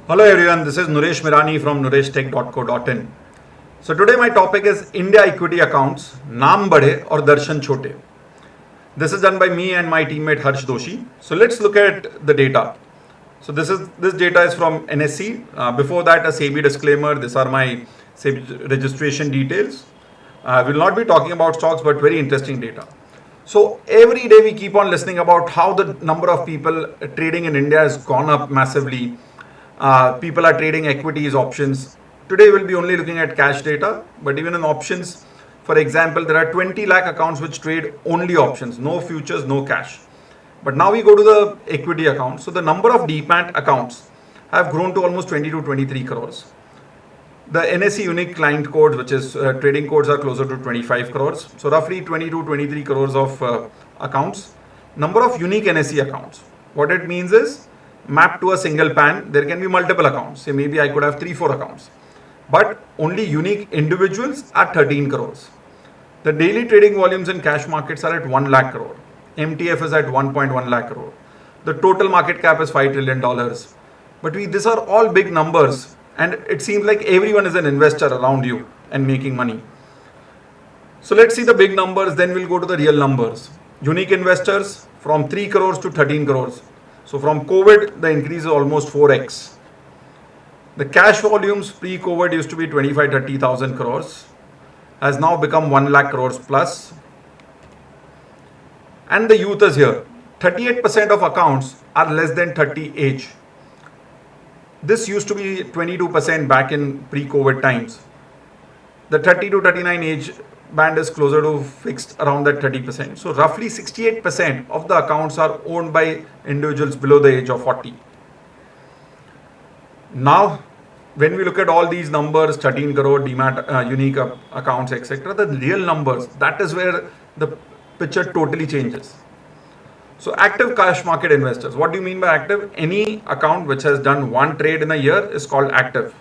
Hello everyone, this is Nooresh Merani from nooreshtech.co.in. So today my topic is India equity accounts, Naam Bade or Darshan Chhotte. This is done by me and my teammate Harsh Doshi. So let's look at the data. So this data is from NSE. Before that, a SEBI disclaimer. These are my SEBI registration details. I will not be talking about stocks, but very interesting data. So every day we keep on listening about how the number of people trading in India has gone up massively. People are trading equities, options. Today we'll be only looking at cash data, but even in options, for example, there are 20 lakh accounts which trade only options, no futures, no cash. But now we go to the equity accounts. So the number of demat accounts have grown to almost 20 to 23 crores. The NSE unique client code, which is trading codes, are closer to 25 crores. So roughly 20 to 23 crores of accounts. Number of unique NSE accounts. What it means is mapped to a single PAN, there can be multiple accounts. Say maybe I could have 3-4 accounts. But only unique individuals are 13 crores. The daily trading volumes in cash markets are at 1 lakh crore. MTF is at 1.1 lakh crore. The total market cap is $5 trillion. But these are all big numbers. And it seems like everyone is an investor around you and making money. So let's see the big numbers, then we'll go to the real numbers. Unique investors from 3 crores to 13 crores. So from COVID, the increase is almost 4x. The cash volumes pre-COVID used to be 25-30,000 crores, has now become 1 lakh crores plus. And the youth is here. 38% of accounts are less than 30 age. This used to be 22% back in pre-COVID times. The 30 to 39 age band is closer to fixed around that 30%. So roughly 68% of the accounts are owned by individuals below the age of 40. Now, when we look at all these numbers, 13 crore demat unique accounts, etc., the real numbers, that is where the picture totally changes. So active cash market investors. What do you mean by active? Any account which has done one trade in a year is called active.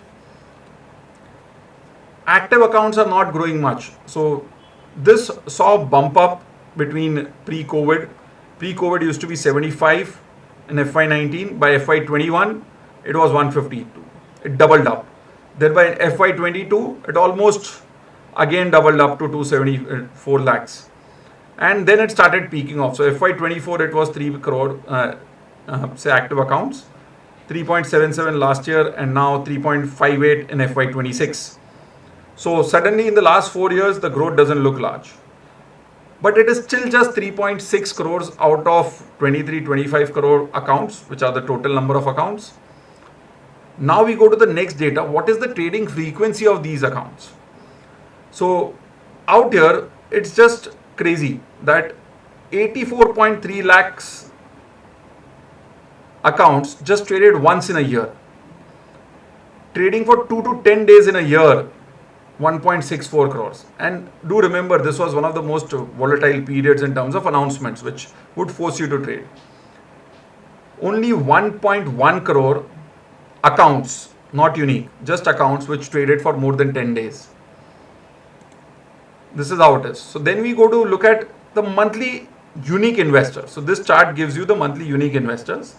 Active accounts are not growing much. So this saw a bump up between pre-COVID. Pre-COVID used to be 75 in FY19. By FY21, it was 152. It doubled up. Then by FY22, it almost again doubled up to 274 lakhs. And then it started peaking off. So FY24, it was 3 crore, say active accounts. 3.77 last year and now 3.58 in FY26. So suddenly in the last 4 years, the growth doesn't look large. But it is still just 3.6 crores out of 23-25 crore accounts, which are the total number of accounts. Now we go to the next data. What is the trading frequency of these accounts? So out here, it's just crazy that 84.3 lakhs accounts just traded once in a year. Trading for 2 to 10 days in a year, 1.64 crores. And do remember, this was one of the most volatile periods in terms of announcements, which would force you to trade. Only 1.1 crore accounts, not unique, just accounts which traded for more than 10 days. This is how it is. So then we go to look at the monthly unique investors. So this chart gives you the monthly unique investors.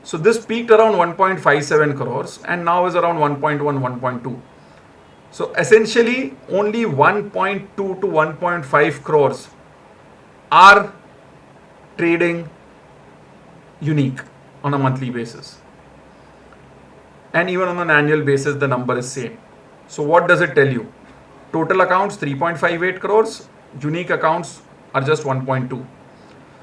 So this peaked around 1.57 crores and now is around 1.1, 1.2. So essentially only 1.2 to 1.5 crores are trading unique on a monthly basis. And even on an annual basis, the number is same. So what does it tell you? Total accounts 3.58 crores, unique accounts are just 1.2.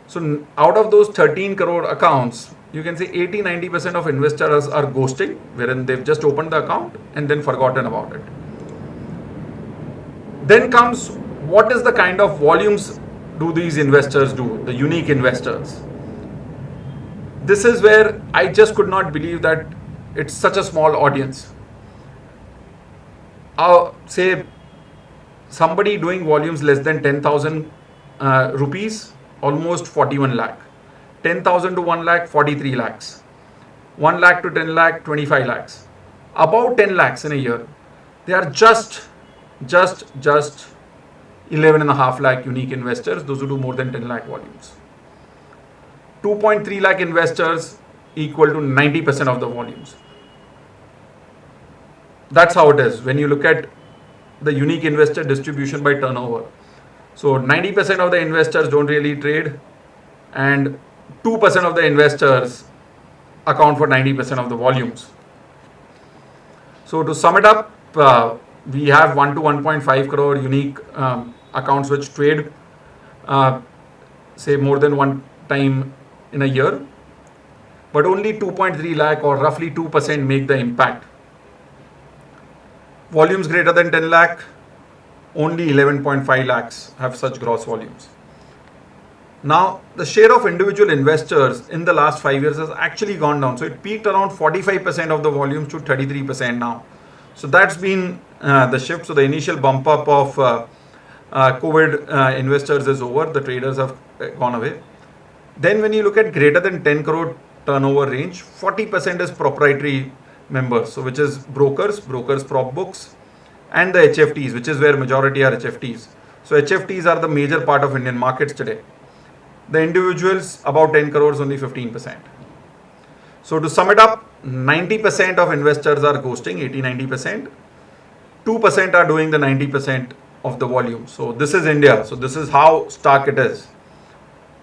So out of those 13 crore accounts, you can say 80-90% of investors are ghosting, wherein they've just opened the account and then forgotten about it. Then comes, what is the kind of volumes do these investors do, the unique investors? This is where I just could not believe that it's such a small audience. Say somebody doing volumes less than 10,000 rupees, almost 41 lakh. 10,000 to 1 lakh, 43 lakhs. 1 lakh to 10 lakh, 25 lakhs. About 10 lakhs in a year. They are just 11.5 lakh unique investors, those who do more than 10 lakh volumes. 2.3 lakh investors equal to 90% of the volumes. that's how it is when you look at the unique investor distribution by turnover. So 90% of the investors don't really trade, and 2% of the investors account for 90% of the volumes. So to sum it up, we have 1 to 1.5 crore unique accounts which trade, say more than one time in a year, but only 2.3 lakh or roughly 2% make the impact. Volumes greater than 10 lakh, only 11.5 lakhs have such gross volumes. Now, the share of individual investors in the last 5 years has actually gone down. So it peaked around 45% of the volumes to 33% now. So that's been the shift. So the initial bump up of COVID investors is over. The traders have gone away. Then when you look at greater than 10 crore turnover range, 40% is proprietary members. So which is brokers prop books, and the HFTs, which is where majority are HFTs. So HFTs are the major part of Indian markets today. The individuals about 10 crores, only 15%. So to sum it up, 90% of investors are ghosting, 80-90%. 2% are doing the 90% of the volume. So this is India. So this is how stark it is.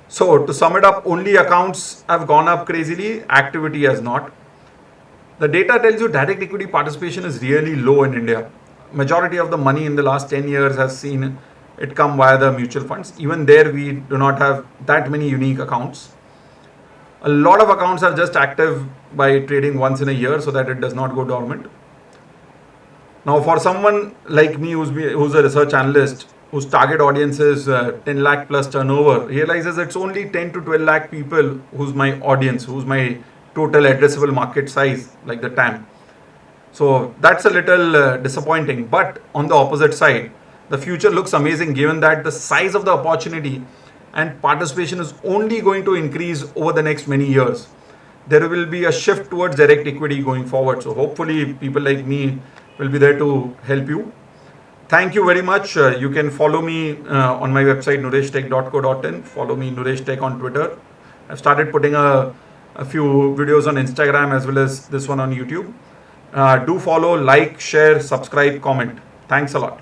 So to sum it up, only accounts have gone up crazily, activity has not. The data tells you direct equity participation is really low in India. Majority of the money in the last 10 years has seen it come via the mutual funds. Even there, we do not have that many unique accounts. A lot of accounts are just active by trading once in a year so that it does not go dormant. Now, for someone like me who's a research analyst, whose target audience is 10 lakh plus turnover, realizes it's only 10 to 12 lakh people who's my audience, who's my total addressable market size, like the TAM. So that's a little disappointing. But on the opposite side, the future looks amazing given that the size of the opportunity and participation is only going to increase over the next many years. There will be a shift towards direct equity going forward. So hopefully people like me will be there to help you. Thank you very much. You can follow me on my website nooreshtech.co.in. Follow me Nooresh Tech on Twitter. I've started putting a few videos on Instagram as well as this one on YouTube. Do follow, like, share, subscribe, comment. Thanks a lot.